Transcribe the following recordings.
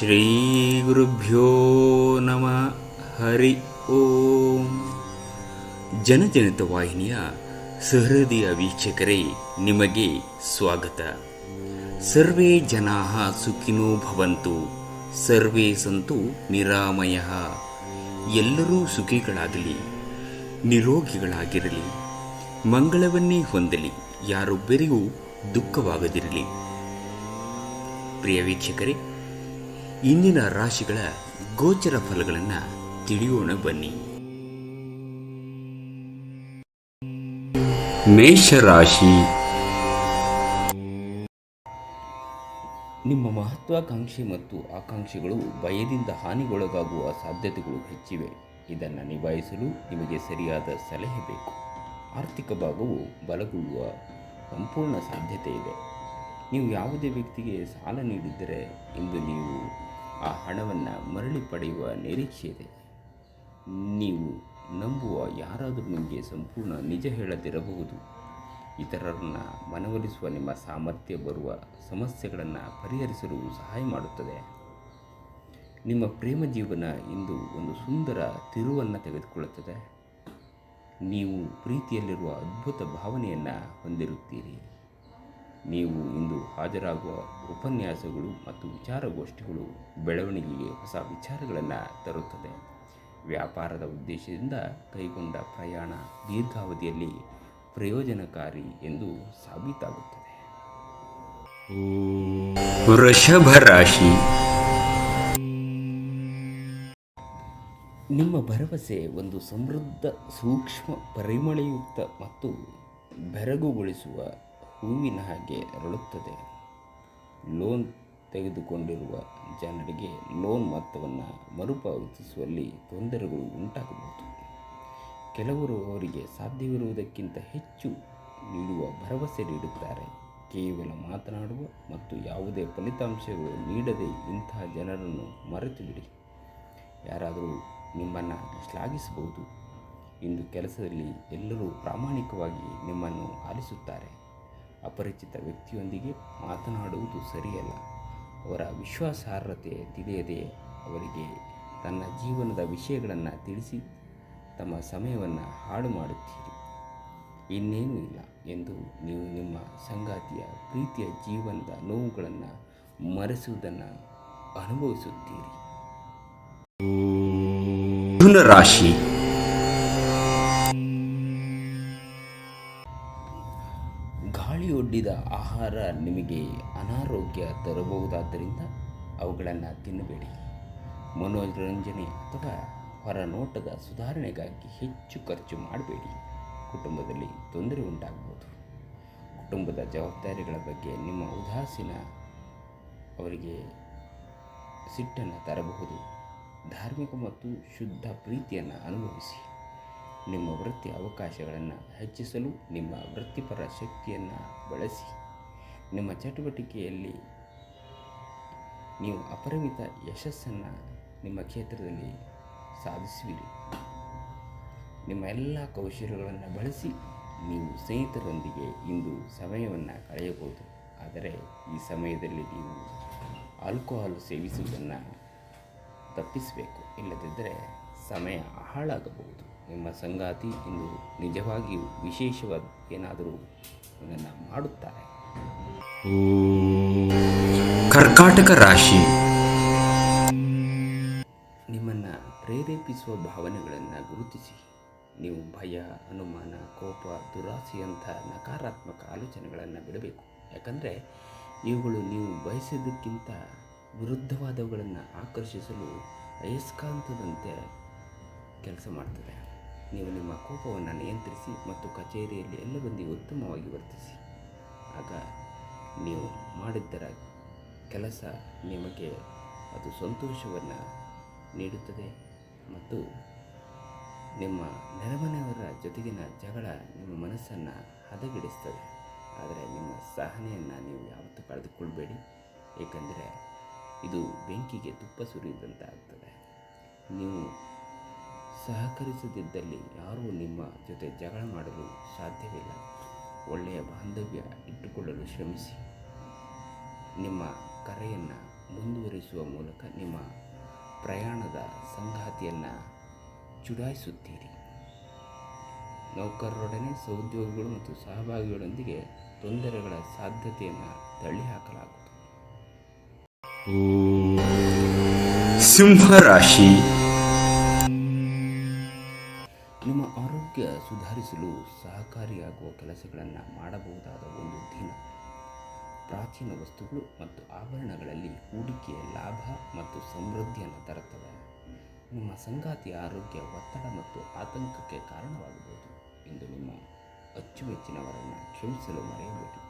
ಶ್ರೀ ಗುರುಭ್ಯೋ ನಮಃ. ಹರಿ ಓಂ. ಜನಜನಿತ ವಾಹಿನಿಯ ಸಹೃದಯ ವೀಕ್ಷಕರೇ, ನಿಮಗೆ ಸ್ವಾಗತ. ಸರ್ವೇ ಜನಾಃ ಸುಖಿನೋ ಭವಂತು, ಸರ್ವೇ ಸಂತು ನಿರಾಮಯಃ. ಎಲ್ಲರೂ ಸುಖಿಗಳಾಗಲಿ, ನಿರೋಗಿಗಳಾಗಿರಲಿ, ಮಂಗಳವನ್ನೇ ಹೊಂದಲಿ, ಯಾರೊಬ್ಬರಿಗೂ ದುಃಖವಾಗದಿರಲಿ. ಪ್ರಿಯ ವೀಕ್ಷಕರೇ, ಇಂದಿನ ರಾಶಿಗಳ ಗೋಚರ ಫಲಗಳನ್ನು ತಿಳಿಯೋಣ ಬನ್ನಿ. ಮೇಷರಾಶಿ. ನಿಮ್ಮ ಮಹತ್ವಾಕಾಂಕ್ಷೆ ಮತ್ತು ಆಕಾಂಕ್ಷೆಗಳು ಭಯದಿಂದ ಹಾನಿಗೊಳಗಾಗುವ ಸಾಧ್ಯತೆಗಳು ಹೆಚ್ಚಿವೆ. ಇದನ್ನು ನಿಭಾಯಿಸಲು ನಿಮಗೆ ಸರಿಯಾದ ಸಲಹೆ ಬೇಕು. ಆರ್ಥಿಕ ಭಾಗವು ಬಲಗೊಳ್ಳುವ ಸಂಪೂರ್ಣ ಸಾಧ್ಯತೆ ಇದೆ. ನೀವು ಯಾವುದೇ ವ್ಯಕ್ತಿಗೆ ಸಾಲ ನೀಡಿದ್ದರೆ ಇಂದು ನೀವು ಆ ಹಣವನ್ನು ಮರಳಿ ಪಡೆಯುವ ನಿರೀಕ್ಷೆ ಇದೆ. ನೀವು ನಂಬುವ ಯಾರಾದರೂ ನಿಮಗೆ ಸಂಪೂರ್ಣ ನಿಜ ಹೇಳದಿರಬಹುದು. ಇತರರನ್ನು ಮನವೊಲಿಸುವ ನಿಮ್ಮ ಸಾಮರ್ಥ್ಯ ಬರುವ ಸಮಸ್ಯೆಗಳನ್ನು ಪರಿಹರಿಸಲು ಸಹಾಯ ಮಾಡುತ್ತದೆ. ನಿಮ್ಮ ಪ್ರೇಮ ಜೀವನ ಇಂದು ಒಂದು ಸುಂದರ ತಿರುವನ್ನು ತೆಗೆದುಕೊಳ್ಳುತ್ತದೆ. ನೀವು ಪ್ರೀತಿಯಲ್ಲಿರುವ ಅದ್ಭುತ ಭಾವನೆಯನ್ನು ಹೊಂದಿರುತ್ತೀರಿ. ನೀವು ಇಂದು ಹಾಜರಾಗುವ ಉಪನ್ಯಾಸಗಳು ಮತ್ತು ವಿಚಾರಗೋಷ್ಠಿಗಳು ಬೆಳವಣಿಗೆಗೆ ಹೊಸ ವಿಚಾರಗಳನ್ನು ತರುತ್ತದೆ. ವ್ಯಾಪಾರದ ಉದ್ದೇಶದಿಂದ ಕೈಗೊಂಡ ಪ್ರಯಾಣ ದೀರ್ಘಾವಧಿಯಲ್ಲಿ ಪ್ರಯೋಜನಕಾರಿ ಎಂದು ಸಾಬೀತಾಗುತ್ತದೆ. ವೃಷಭ ರಾಶಿ. ನಿಮ್ಮ ಭರವಸೆ ಒಂದು ಸಮೃದ್ಧ, ಸೂಕ್ಷ್ಮ, ಪರಿಮಳಯುಕ್ತ ಮತ್ತು ಬೆರಗುಗೊಳಿಸುವ ಹೂವಿನ ಹಾಗೆ ಅರಳುತ್ತದೆ. ಲೋನ್ ತೆಗೆದುಕೊಂಡಿರುವ ಜನರಿಗೆ ಲೋನ್ ಮೊತ್ತವನ್ನು ಮರುಪಾವತಿಸುವಲ್ಲಿ ತೊಂದರೆಗಳು ಉಂಟಾಗಬಹುದು. ಕೆಲವರು ಅವರಿಗೆ ಸಾಧ್ಯವಿರುವುದಕ್ಕಿಂತ ಹೆಚ್ಚು ನೀಡುವ ಭರವಸೆ ನೀಡುತ್ತಾರೆ. ಕೇವಲ ಮಾತನಾಡುವ ಮತ್ತು ಯಾವುದೇ ಫಲಿತಾಂಶಗಳು ನೀಡದೆ ಇಂತಹ ಜನರನ್ನು ಮರೆತು ಬಿಡಿ. ಯಾರಾದರೂ ನಿಮ್ಮನ್ನು ಶ್ಲಾಘಿಸಬಹುದು. ಇಂದು ಕೆಲಸದಲ್ಲಿ ಎಲ್ಲರೂ ಪ್ರಾಮಾಣಿಕವಾಗಿ ನಿಮ್ಮನ್ನು ಆಲಿಸುತ್ತಾರೆ. ಅಪರಿಚಿತ ವ್ಯಕ್ತಿಯೊಂದಿಗೆ ಮಾತನಾಡುವುದು ಸರಿಯಲ್ಲ. ಅವರ ವಿಶ್ವಾಸಾರ್ಹತೆ ತಿಳಿಯದೆ ಅವರಿಗೆ ತನ್ನ ಜೀವನದ ವಿಷಯಗಳನ್ನು ತಿಳಿಸಿ ತಮ್ಮ ಸಮಯವನ್ನು ಹಾಳು ಮಾಡುತ್ತೀರಿ. ಇನ್ನೇನೂ ಇಲ್ಲ ಎಂದು ನೀವು ನಿಮ್ಮ ಸಂಗಾತಿಯ ಪ್ರೀತಿಯ ಜೀವನದ ನೋವುಗಳನ್ನು ಮರೆಸುವುದನ್ನು ಅನುಭವಿಸುತ್ತೀರಿ. ಮಿಥುನ ರಾಶಿ. ಗಾಳಿಯೊಡ್ಡಿದ ಆಹಾರ ನಿಮಗೆ ಅನಾರೋಗ್ಯ ತರಬಹುದಾದ್ದರಿಂದ ಅವುಗಳನ್ನು ತಿನ್ನಬೇಡಿ. ಮನೋರಂಜನೆ ಅಥವಾ ಹೊರನೋಟದ ಸುಧಾರಣೆಗಾಗಿ ಹೆಚ್ಚು ಖರ್ಚು ಮಾಡಬೇಡಿ. ಕುಟುಂಬದಲ್ಲಿ ತೊಂದರೆ ಉಂಟಾಗಬಹುದು. ಕುಟುಂಬದ ಜವಾಬ್ದಾರಿಗಳ ಬಗ್ಗೆ ನಿಮ್ಮ ಉದಾಸೀನ ಅವರಿಗೆ ಸಿಟ್ಟನ್ನು ತರಬಹುದು. ಧಾರ್ಮಿಕ ಮತ್ತು ಶುದ್ಧ ಪ್ರೀತಿಯನ್ನು ಅನುಭವಿಸಿ. ನಿಮ್ಮ ವೃತ್ತಿ ಅವಕಾಶಗಳನ್ನು ಹೆಚ್ಚಿಸಲು ನಿಮ್ಮ ವೃತ್ತಿಪರ ಶಕ್ತಿಯನ್ನು ಬಳಸಿ. ನಿಮ್ಮ ಚಟುವಟಿಕೆಯಲ್ಲಿ ನೀವು ಅಪರಿಮಿತ ಯಶಸ್ಸನ್ನು ನಿಮ್ಮ ಕ್ಷೇತ್ರದಲ್ಲಿ ಸಾಧಿಸುವಿರಿ. ನಿಮ್ಮ ಎಲ್ಲ ಕೌಶಲ್ಯಗಳನ್ನು ಬಳಸಿ ನೀವು ಸ್ನೇಹಿತರೊಂದಿಗೆ ಇಂದು ಸಮಯವನ್ನು ಕಳೆಯಬಹುದು. ಆದರೆ ಈ ಸಮಯದಲ್ಲಿ ನೀವು ಆಲ್ಕೋಹಾಲ್ ಸೇವಿಸುವುದನ್ನು ತಪ್ಪಿಸಬೇಕು. ಇಲ್ಲದಿದ್ದರೆ ಸಮಯ ಹಾಳಾಗಬಹುದು. ನಿಮ್ಮ ಸಂಗಾತಿ ಇಂದು ನಿಜವಾಗಿಯೂ ವಿಶೇಷವಾದ ಏನಾದರೂ ಅದನ್ನು ಮಾಡುತ್ತಾರೆ. ಕರ್ಕಾಟಕ ರಾಶಿ. ನಿಮ್ಮನ್ನು ಪ್ರೇರೇಪಿಸುವ ಭಾವನೆಗಳನ್ನು ಗುರುತಿಸಿ. ನೀವು ಭಯ, ಅನುಮಾನ, ಕೋಪ, ದುರಾಸೆಯಂಥ ನಕಾರಾತ್ಮಕ ಆಲೋಚನೆಗಳನ್ನು ಬಿಡಬೇಕು. ಯಾಕಂದರೆ ಇವುಗಳು ನೀವು ಬಯಸಿದ್ದಕ್ಕಿಂತ ವಿರುದ್ಧವಾದವುಗಳನ್ನು ಆಕರ್ಷಿಸಲು ಅಯಸ್ಕಾಂತದಂತೆ ಕೆಲಸ ಮಾಡ್ತದೆ. ನೀವು ನಿಮ್ಮ ಕೋಪವನ್ನು ನಿಯಂತ್ರಿಸಿ ಮತ್ತು ಕಚೇರಿಯಲ್ಲಿ ಎಲ್ಲರೊಂದಿಗೆ ಉತ್ತಮವಾಗಿ ವರ್ತಿಸಿ. ಆಗ ನೀವು ಮಾಡಿದ್ದರ ಕೆಲಸ ನಿಮಗೆ ಅದು ಸಂತೋಷವನ್ನು ನೀಡುತ್ತದೆ ಮತ್ತು ನಿಮ್ಮ ನೆರೆಮನೆಯವರ ಜೊತೆಗಿನ ಜಗಳ ನಿಮ್ಮ ಮನಸ್ಸನ್ನು ಹದಗೆಡಿಸ್ತದೆ. ಆದರೆ ನಿಮ್ಮ ಸಹನೆಯನ್ನು ನೀವು ಯಾವತ್ತೂ ಕಳೆದುಕೊಳ್ಬೇಡಿ. ಏಕೆಂದರೆ ಇದು ಬೆಂಕಿಗೆ ತುಪ್ಪ ಸುರಿದಂತಾಗ್ತದೆ. ನೀವು ಸಹಕರಿಸದಿದ್ದಲ್ಲಿ ಯಾರೂ ನಿಮ್ಮ ಜೊತೆ ಜಗಳ ಮಾಡಲು ಸಾಧ್ಯವಿಲ್ಲ. ಒಳ್ಳೆಯ ಬಾಂಧವ್ಯ ಇಟ್ಟುಕೊಳ್ಳಲು ಶ್ರಮಿಸಿ. ನಿಮ್ಮ ಕರೆಯನ್ನು ಮುಂದುವರಿಸುವ ಮೂಲಕ ನಿಮ್ಮ ಪ್ರಯಾಣದ ಸಂಗಾತಿಯನ್ನು ಚುಡಾಯಿಸುತ್ತೀರಿ. ನೌಕರರೊಡನೆ ಸಹೋದ್ಯೋಗಿಗಳು ಮತ್ತು ಸಹಭಾಗಿಗಳೊಂದಿಗೆ ತೊಂದರೆಗಳ ಸಾಧ್ಯತೆಯನ್ನು ತಳ್ಳಿಹಾಕಲಾಗುವುದು. ಸಿಂಹರಾಶಿ. ನಿಮ್ಮ ಆರೋಗ್ಯ ಸುಧಾರಿಸಲು ಸಹಕಾರಿಯಾಗುವ ಕೆಲಸಗಳನ್ನು ಮಾಡಬಹುದಾದ ಒಂದು ದಿನ. ಪ್ರಾಚೀನ ವಸ್ತುಗಳು ಮತ್ತು ಆಭರಣಗಳಲ್ಲಿ ಹೂಡಿಕೆಯ ಲಾಭ ಮತ್ತು ಸಮೃದ್ಧಿಯನ್ನು ತರುತ್ತದೆ. ನಿಮ್ಮ ಸಂಗಾತಿಯ ಆರೋಗ್ಯ ಒತ್ತಡ ಮತ್ತು ಆತಂಕಕ್ಕೆ ಕಾರಣವಾಗಬಹುದು. ಇಂದು ನಿಮ್ಮ ಅಚ್ಚುಮೆಚ್ಚಿನವರನ್ನು ಕ್ಷಮಿಸಲು ಮರೆಯಬೇಡಿ.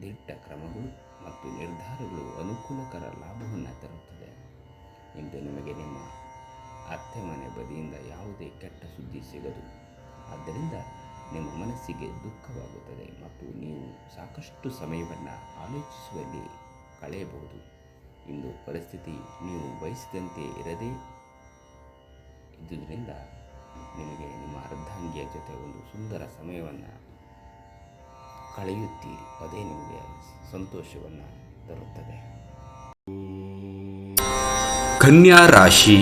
ದಿಟ್ಟ ಕ್ರಮಗಳು ಮತ್ತು ನಿರ್ಧಾರಗಳು ಅನುಕೂಲಕರ ಲಾಭವನ್ನು ತರುತ್ತದೆ. ಇಂದು ನಿಮಗೆ ನಿಮ್ಮ ಅತ್ತೆ ಮನೆ ಬದಿಯಿಂದ ಯಾವುದೇ ಕೆಟ್ಟ ಸುದ್ದಿ ಸಿಗದು. ಆದ್ದರಿಂದ ನಿಮ್ಮ ಮನಸ್ಸಿಗೆ ದುಃಖವಾಗುತ್ತದೆ ಮತ್ತು ನೀವು ಸಾಕಷ್ಟು ಸಮಯವನ್ನು ಆಲೋಚಿಸುವಲ್ಲಿ ಕಳೆಯಬಹುದು. ಇಂದು ಪರಿಸ್ಥಿತಿ ನೀವು ಬಯಸಿದಂತೆ ಇರದೇ ಇದ್ದುದರಿಂದ ನಿಮಗೆ ನಿಮ್ಮ ಅರ್ಧಾಂಗಿಯ ಜೊತೆ ಒಂದು ಸುಂದರ ಸಮಯವನ್ನು ಕಳೆಯುತ್ತೀರಿ. ಅದೇ ನಿಮಗೆ ಸಂತೋಷವನ್ನು ತರುತ್ತದೆ. ಕನ್ಯಾ ರಾಶಿ.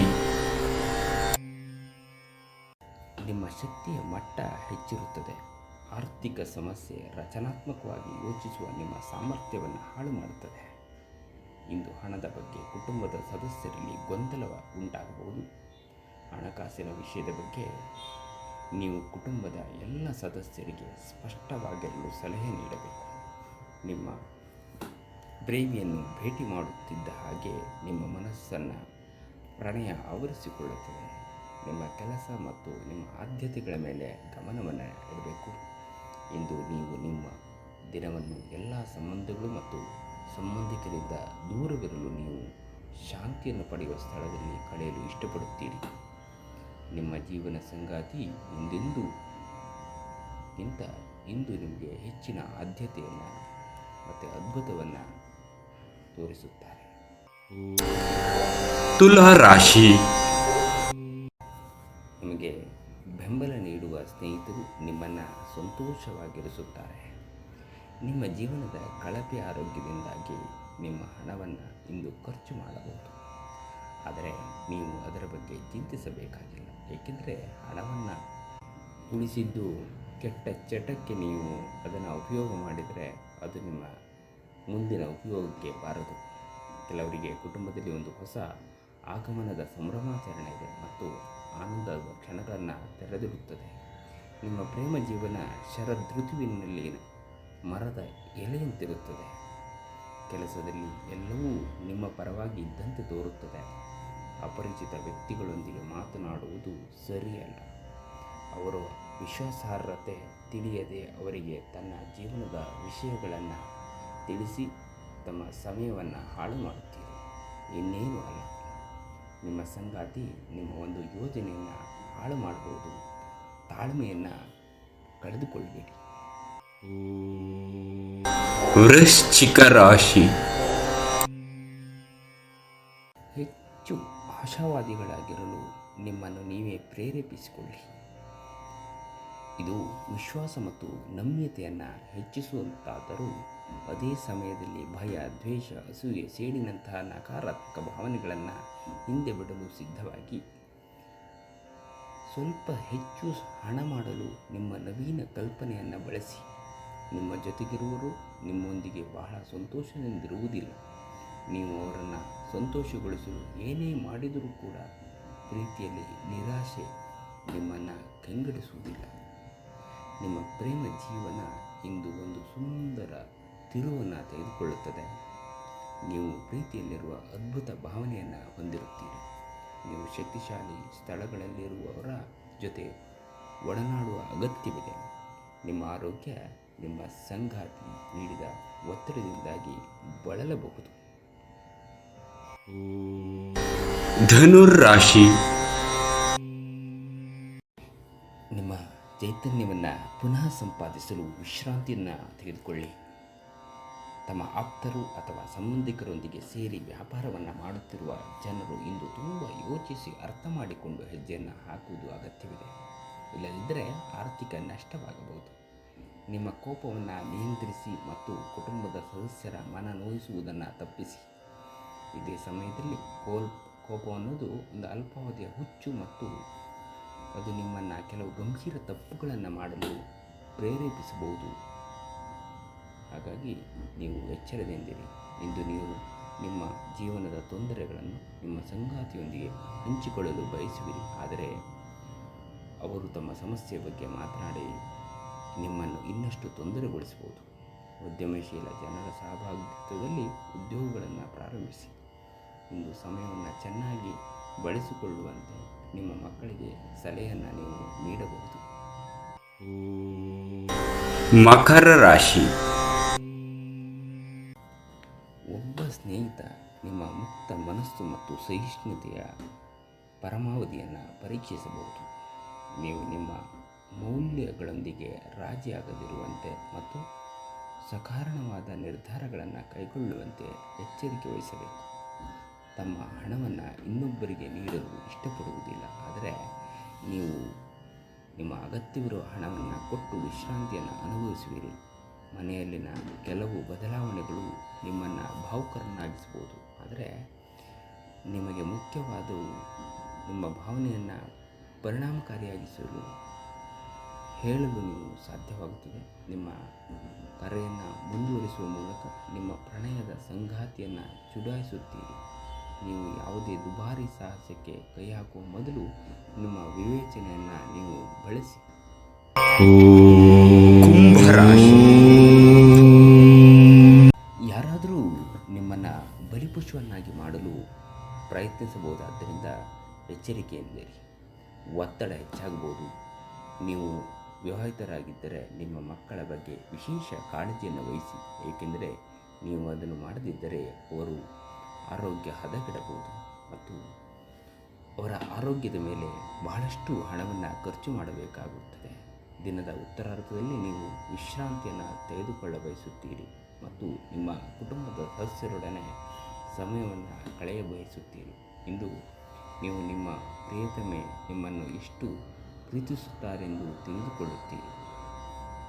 ನಿಮ್ಮ ಶಕ್ತಿಯ ಮಟ್ಟ ಹೆಚ್ಚಿರುತ್ತದೆ. ಆರ್ಥಿಕ ಸಮಸ್ಯೆ ರಚನಾತ್ಮಕವಾಗಿ ಯೋಚಿಸುವ ನಿಮ್ಮ ಸಾಮರ್ಥ್ಯವನ್ನು ಹಾಳು ಮಾಡುತ್ತದೆ. ಇಂದು ಹಣದ ಬಗ್ಗೆ ಕುಟುಂಬದ ಸದಸ್ಯರಲ್ಲಿ ಗೊಂದಲ ಉಂಟಾಗಬಹುದು. ಹಣಕಾಸಿನ ವಿಷಯದ ಬಗ್ಗೆ ನೀವು ಕುಟುಂಬದ ಎಲ್ಲ ಸದಸ್ಯರಿಗೆ ಸ್ಪಷ್ಟವಾಗಿರಲು ಸಲಹೆ ನೀಡಬೇಕು. ನಿಮ್ಮ ಪ್ರೇಮಿಯನ್ನು ಭೇಟಿ ಮಾಡುತ್ತಿದ್ದ ಹಾಗೆ ನಿಮ್ಮ ಮನಸ್ಸನ್ನು ಪ್ರಣಯ ಆವರಿಸಿಕೊಳ್ಳುತ್ತದೆ. ನಿಮ್ಮ ಕೆಲಸ ಮತ್ತು ನಿಮ್ಮ ಆದ್ಯತೆಗಳ ಮೇಲೆ ಗಮನವನ್ನು ಇಡಬೇಕು. ಇಂದು ನೀವು ನಿಮ್ಮ ದಿನವನ್ನು ಎಲ್ಲ ಸಂಬಂಧಗಳು ಮತ್ತು ಸಂಬಂಧಿಕರಿಂದ ದೂರವಿರಲು ನೀವು ಶಾಂತಿಯನ್ನು ಪಡೆಯುವ ಸ್ಥಳದಲ್ಲಿ ಕಳೆಯಲು ಇಷ್ಟಪಡುತ್ತೀರಿ. ನಿಮ್ಮ ಜೀವನ ಸಂಗಾತಿ ಇಂದು ನಿಮಗೆ ಹೆಚ್ಚಿನ ಆದ್ಯತೆಯನ್ನು ಮತ್ತು ಅದ್ಭುತವನ್ನು ತೋರಿಸುತ್ತಾರೆ. ತುಲಾ ರಾಶಿ. ನಿಮಗೆ ಬೆಂಬಲ ನೀಡುವ ಸ್ನೇಹಿತರು ನಿಮ್ಮನ್ನು ಸಂತೋಷವಾಗಿರಿಸುತ್ತಾರೆ. ನಿಮ್ಮ ಜೀವನದ ಕಳಪೆ ಆರೋಗ್ಯದಿಂದಾಗಿ ನಿಮ್ಮ ಹಣವನ್ನು ಇಂದು ಖರ್ಚು ಮಾಡಬಹುದು. ಆದರೆ ನೀವು ಅದರ ಬಗ್ಗೆ ಚಿಂತಿಸಬೇಕಾಗಿಲ್ಲ, ಏಕೆಂದರೆ ಹಣವನ್ನು ಉಳಿಸಿದ್ದು ಕೆಟ್ಟ ಚಟಕ್ಕೆ ನೀವು ಅದನ್ನು ಉಪಯೋಗ ಮಾಡಿದರೆ ಅದು ನಿಮ್ಮ ಮುಂದಿನ ಉಪಯೋಗಕ್ಕೆ ಬಾರದು. ಕೆಲವರಿಗೆ ಕುಟುಂಬದಲ್ಲಿ ಒಂದು ಹೊಸ ಆಗಮನದ ಸಂಭ್ರಮಾಚರಣೆ ಇದೆ ಮತ್ತು ಆನಂದದ ಕ್ಷಣಗಳನ್ನು ತೆರೆದಿಡುತ್ತದೆ. ನಿಮ್ಮ ಪ್ರೇಮ ಜೀವನ ಶರದೃತುವಿನಲ್ಲಿ ಮರದ ಎಲೆಯಂತಿರುತ್ತದೆ. ಕೆಲಸದಲ್ಲಿ ಎಲ್ಲವೂ ನಿಮ್ಮ ಪರವಾಗಿ ಇದ್ದಂತೆ ತೋರುತ್ತದೆ. ಅಪರಿಚಿತ ವ್ಯಕ್ತಿಗಳೊಂದಿಗೆ ಮಾತನಾಡುವುದು ಸರಿಯಲ್ಲ. ಅವರ ವಿಶ್ವಾಸಾರ್ಹತೆ ತಿಳಿಯದೆ ಅವರಿಗೆ ತನ್ನ ಜೀವನದ ವಿಷಯಗಳನ್ನು ತಿಳಿಸಿ ತಮ್ಮ ಸಮಯವನ್ನು ಹಾಳು ಮಾಡುತ್ತೀರಿ. ಇನ್ನೇನು ಅಲ್ಲ, ನಿಮ್ಮ ಸಂಗಾತಿ ನಿಮ್ಮ ಒಂದು ಯೋಜನೆಯನ್ನು ಹಾಳು ಮಾಡಬಹುದು. ತಾಳ್ಮೆಯನ್ನು ಕಳೆದುಕೊಳ್ಳಬೇಡಿ. ವೃಶ್ಚಿಕ ರಾಶಿ. ಹೆಚ್ಚು ಆಶಾವಾದಿಗಳಾಗಿರಲು ನಿಮ್ಮನ್ನು ನೀವೇ ಪ್ರೇರೇಪಿಸಿಕೊಳ್ಳಿ. ಇದು ವಿಶ್ವಾಸ ಮತ್ತು ನಮ್ಯತೆಯನ್ನು ಹೆಚ್ಚಿಸುವಂತಾದರೂ ಅದೇ ಸಮಯದಲ್ಲಿ ಭಯ, ದ್ವೇಷ, ಅಸೂಯೆ, ಸೇಡಿನಂತಹ ನಕಾರಾತ್ಮಕ ಭಾವನೆಗಳನ್ನು ಹಿಂದೆ ಬಿಡಲು ಸಿದ್ಧವಾಗಿ ಸ್ವಲ್ಪ ಹೆಚ್ಚು ಹಣ ಮಾಡಲು ನಿಮ್ಮ ನವೀನ ಕಲ್ಪನೆಯನ್ನು ಬಳಸಿ. ನಿಮ್ಮ ಜೊತೆಗಿರುವವರು ನಿಮ್ಮೊಂದಿಗೆ ಬಹಳ ಸಂತೋಷದಿಂದಿರುವುದಿಲ್ಲ. ನೀವು ಅವರನ್ನು ಸಂತೋಷಗೊಳಿಸಲು ಏನೇ ಮಾಡಿದರೂ ಕೂಡ ಪ್ರೀತಿಯಲ್ಲಿ ನಿರಾಶೆ ನಿಮ್ಮನ್ನು ಕಂಗೆಡಿಸುವುದಿಲ್ಲ. ನಿಮ್ಮ ಪ್ರೇಮ ಜೀವನ ಇಂದು ಒಂದು ಸುಂದರ ತಿರುವನ್ನು ತೆಗೆದುಕೊಳ್ಳುತ್ತದೆ. ನೀವು ಪ್ರೀತಿಯಲ್ಲಿರುವ ಅದ್ಭುತ ಭಾವನೆಯನ್ನು ಹೊಂದಿರುತ್ತೀರಿ. ನೀವು ಶಕ್ತಿಶಾಲಿ ಸ್ಥಳಗಳಲ್ಲಿರುವವರ ಜೊತೆ ಒಡನಾಡುವ ಅಗತ್ಯವಿದೆ. ನಿಮ್ಮ ಆರೋಗ್ಯ ನಿಮ್ಮ ಸಂಗಾತಿ ನೀಡಿದ ಒತ್ತಡದಿಂದಾಗಿ ಬಳಲಬಹುದು. ಧನುರಾಶಿ. ನಿಮ್ಮ ಚೈತನ್ಯವನ್ನು ಪುನಃ ಸಂಪಾದಿಸಲು ವಿಶ್ರಾಂತಿಯನ್ನು ತೆಗೆದುಕೊಳ್ಳಿ. ತಮ್ಮ ಆಪ್ತರು ಅಥವಾ ಸಂಬಂಧಿಕರೊಂದಿಗೆ ಸೇರಿ ವ್ಯಾಪಾರವನ್ನು ಮಾಡುತ್ತಿರುವ ಜನರು ಇಂದು ತುಂಬ ಯೋಚಿಸಿ ಅರ್ಥ ಮಾಡಿಕೊಂಡು ಹೆಜ್ಜೆಯನ್ನು ಹಾಕುವುದು ಅಗತ್ಯವಿದೆ. ಇಲ್ಲದಿದ್ದರೆ ಆರ್ಥಿಕ ನಷ್ಟವಾಗಬಹುದು. ನಿಮ್ಮ ಕೋಪವನ್ನು ನಿಯಂತ್ರಿಸಿ ಮತ್ತು ಕುಟುಂಬದ ಸದಸ್ಯರ ಮನ ನೋಯಿಸುವುದನ್ನು ತಪ್ಪಿಸಿ. ಇದೇ ಸಮಯದಲ್ಲಿ ಕೋಪ ಅನ್ನೋದು ಒಂದು ಅಲ್ಪಾವಧಿಯ ಹುಚ್ಚು ಮತ್ತು ಅದು ನಿಮ್ಮನ್ನು ಕೆಲವು ಗಂಭೀರ ತಪ್ಪುಗಳನ್ನು ಮಾಡಲು ಪ್ರೇರೇಪಿಸಬಹುದು. ಹಾಗಾಗಿ ನೀವು ಎಚ್ಚರದಿಂದಿರಿ. ಇಂದು ನೀವು ನಿಮ್ಮ ಜೀವನದ ತೊಂದರೆಗಳನ್ನು ನಿಮ್ಮ ಸಂಗಾತಿಯೊಂದಿಗೆ ಹಂಚಿಕೊಳ್ಳಲು ಬಯಸುವಿರಿ, ಆದರೆ ಅವರು ತಮ್ಮ ಸಮಸ್ಯೆಯ ಬಗ್ಗೆ ಮಾತನಾಡಿ ನಿಮ್ಮನ್ನು ಇನ್ನಷ್ಟು ತೊಂದರೆಗೊಳಿಸಬಹುದು. ಉದ್ಯಮಶೀಲ ಜನರ ಸಹಭಾಗಿತ್ವದಲ್ಲಿ ಉದ್ಯೋಗಗಳನ್ನು ಪ್ರಾರಂಭಿಸಿ. ಇಂದು ಸಮಯವನ್ನು ಚೆನ್ನಾಗಿ ಬಳಸಿಕೊಳ್ಳುವಂತೆ ನಿಮ್ಮ ಮಕ್ಕಳಿಗೆ ಸಲಹೆಯನ್ನು ನೀವು ನೀಡಬಹುದು. ಮಕರ ರಾಶಿ. ಒಬ್ಬ ಸ್ನೇಹಿತ ನಿಮ್ಮ ಮುಕ್ತ ಮನಸ್ಸು ಮತ್ತು ಸಹಿಷ್ಣುತೆಯ ಪರಮಾವಧಿಯನ್ನು ಪರೀಕ್ಷಿಸಬಹುದು. ನೀವು ನಿಮ್ಮ ಮೌಲ್ಯಗಳೊಂದಿಗೆ ರಾಜಿಯಾಗದಿರುವಂತೆ ಮತ್ತು ಸಕಾರಣವಾದ ನಿರ್ಧಾರಗಳನ್ನು ಕೈಗೊಳ್ಳುವಂತೆ ಎಚ್ಚರಿಕೆ ವಹಿಸಬೇಕು. ತಮ್ಮ ಹಣವನ್ನು ಇನ್ನೊಬ್ಬರಿಗೆ ನೀಡಲು ಇಷ್ಟಪಡುವುದಿಲ್ಲ, ಆದರೆ ನೀವು ನಿಮ್ಮ ಅಗತ್ಯವಿರುವ ಹಣವನ್ನು ಕೊಟ್ಟು ವಿಶ್ರಾಂತಿಯನ್ನು ಅನುಭವಿಸುವಿರಿ. ಮನೆಯಲ್ಲಿನ ಕೆಲವು ಬದಲಾವಣೆಗಳು ನಿಮ್ಮನ್ನು ಭಾವುಕರನ್ನಾಗಿಸಬಹುದು, ಆದರೆ ನಿಮಗೆ ಮುಖ್ಯವಾದವು ನಿಮ್ಮ ಭಾವನೆಯನ್ನು ಪರಿಣಾಮಕಾರಿಯಾಗಿಸಲು ಹೇಳಲು ನೀವು ಸಾಧ್ಯವಾಗುತ್ತದೆ. ನಿಮ್ಮ ಕರೆಯನ್ನು ಮುಂದುವರಿಸುವ ಮೂಲಕ ನಿಮ್ಮ ಪ್ರಣಯದ ಸಂಗಾತಿಯನ್ನು ಚುಡಾಯಿಸುತ್ತೀರಿ. ನೀವು ಯಾವುದೇ ದುಬಾರಿ ಸಾಹಸಕ್ಕೆ ಕೈ ಹಾಕುವ ಮೊದಲು ನಿಮ್ಮ ವಿವೇಚನೆಯನ್ನು ನೀವು ಬಳಸಿ. ಕುಂಭರಾಶಿ. ಯಾರಾದರೂ ನಿಮ್ಮನ್ನು ಬಲಿಪಶುವನ್ನಾಗಿ ಮಾಡಲು ಪ್ರಯತ್ನಿಸಬಹುದಾದ್ದರಿಂದ ಎಚ್ಚರಿಕೆಯಿಂದಿರಿ. ಒತ್ತಡ ಹೆಚ್ಚಾಗಬಹುದು. ನೀವು ವಿವಾಹಿತರಾಗಿದ್ದರೆ ನಿಮ್ಮ ಮಕ್ಕಳ ಬಗ್ಗೆ ವಿಶೇಷ ಕಾಳಜಿಯನ್ನು ವಹಿಸಿ, ಏಕೆಂದರೆ ನೀವು ಅದನ್ನು ಮಾಡದಿದ್ದರೆ ಅವರು ಆರೋಗ್ಯ ಹದಗೆಡಬಹುದು ಮತ್ತು ಅವರ ಆರೋಗ್ಯದ ಮೇಲೆ ಬಹಳಷ್ಟು ಹಣವನ್ನು ಖರ್ಚು ಮಾಡಬೇಕಾಗುತ್ತದೆ. ದಿನದ ಉತ್ತರಾರ್ಧದಲ್ಲಿ ನೀವು ವಿಶ್ರಾಂತಿಯನ್ನು ತೆಗೆದುಕೊಳ್ಳ ಬಯಸುತ್ತೀರಿ ಮತ್ತು ನಿಮ್ಮ ಕುಟುಂಬದ ಸದಸ್ಯರೊಡನೆ ಸಮಯವನ್ನು ಕಳೆಯ ಬಯಸುತ್ತೀರಿ. ಇಂದು ನೀವು ನಿಮ್ಮ ಪ್ರಿಯತಮೆ ನಿಮ್ಮನ್ನು ಎಷ್ಟು ಪ್ರೀತಿಸುತ್ತಾರೆಂದು ತಿಳಿದುಕೊಳ್ಳುತ್ತೀರಿ.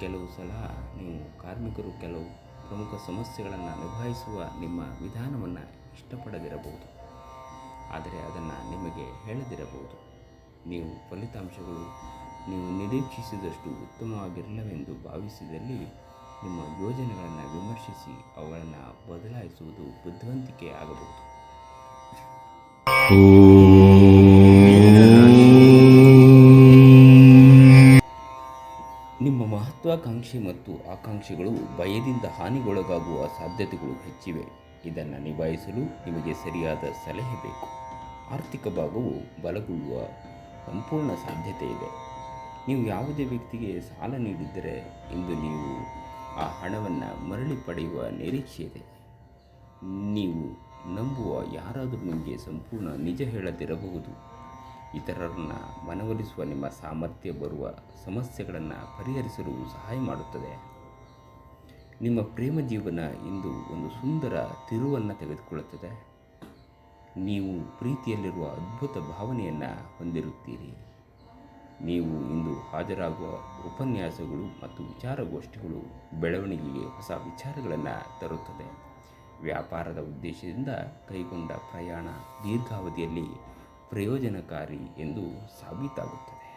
ಕೆಲವು ಸಲ ನೀವು ಕಾರ್ಮಿಕರು ಕೆಲವು ಪ್ರಮುಖ ಸಮಸ್ಯೆಗಳನ್ನು ನಿಭಾಯಿಸುವ ನಿಮ್ಮ ವಿಧಾನವನ್ನು ಇಷ್ಟಪಡದಿರಬಹುದು, ಆದರೆ ಅದನ್ನು ನಿಮಗೆ ಹೇಳದಿರಬಹುದು. ನೀವು ಫಲಿತಾಂಶಗಳು ನೀವು ನಿರೀಕ್ಷಿಸಿದಷ್ಟು ಉತ್ತಮವಾಗಿರಲಿಲ್ಲವೆಂದು ಭಾವಿಸಿದಲ್ಲಿ ನಿಮ್ಮ ಯೋಜನೆಗಳನ್ನು ವಿಮರ್ಶಿಸಿ ಅವುಗಳನ್ನು ಬದಲಾಯಿಸುವುದು ಬುದ್ಧಿವಂತಿಕೆ ಆಗಬಹುದು. ನಿಮ್ಮ ಮಹತ್ವಾಕಾಂಕ್ಷೆ ಮತ್ತು ಆಕಾಂಕ್ಷೆಗಳು ಭಯದಿಂದ ಹಾನಿಗೊಳಗಾಗುವ ಸಾಧ್ಯತೆಗಳು ಹೆಚ್ಚಿವೆ. ಇದನ್ನು ನಿಭಾಯಿಸಲು ನಿಮಗೆ ಸರಿಯಾದ ಸಲಹೆ ಬೇಕು. ಆರ್ಥಿಕ ಭಾಗವು ಬಲಗೊಳ್ಳುವ ಸಂಪೂರ್ಣ ಸಾಧ್ಯತೆ ಇದೆ. ನೀವು ಯಾವುದೇ ವ್ಯಕ್ತಿಗೆ ಸಾಲ ನೀಡಿದ್ದರೆ ಇಂದು ನೀವು ಆ ಹಣವನ್ನು ಮರಳಿ ಪಡೆಯುವ ನಿರೀಕ್ಷೆ ಇದೆ. ನೀವು ನಂಬುವ ಯಾರಾದರೂ ನಿಮಗೆ ಸಂಪೂರ್ಣ ನಿಜ ಹೇಳದಿರಬಹುದು. ಇತರರನ್ನು ಮನವೊಲಿಸುವ ನಿಮ್ಮ ಸಾಮರ್ಥ್ಯ ಬರುವ ಸಮಸ್ಯೆಗಳನ್ನು ಪರಿಹರಿಸಲು ಸಹಾಯ ಮಾಡುತ್ತದೆ. ನಿಮ್ಮ ಪ್ರೇಮ ಜೀವನ ಇಂದು ಒಂದು ಸುಂದರ ತಿರುವನ್ನು ತೆಗೆದುಕೊಳ್ಳುತ್ತದೆ. ನೀವು ಪ್ರೀತಿಯಲ್ಲಿರುವ ಅದ್ಭುತ ಭಾವನೆಯನ್ನು ಹೊಂದಿರುತ್ತೀರಿ. ನೀವು ಇಂದು ಹಾಜರಾಗುವ ಉಪನ್ಯಾಸಗಳು ಮತ್ತು ವಿಚಾರಗೋಷ್ಠಿಗಳು ಬೆಳವಣಿಗೆಗೆ ಹೊಸ ವಿಚಾರಗಳನ್ನು ತರುತ್ತದೆ. ವ್ಯಾಪಾರದ ಉದ್ದೇಶದಿಂದ ಕೈಗೊಂಡ ಪ್ರಯಾಣ ದೀರ್ಘಾವಧಿಯಲ್ಲಿ ಪ್ರಯೋಜನಕಾರಿ ಎಂದು ಸಾಬೀತಾಗುತ್ತದೆ.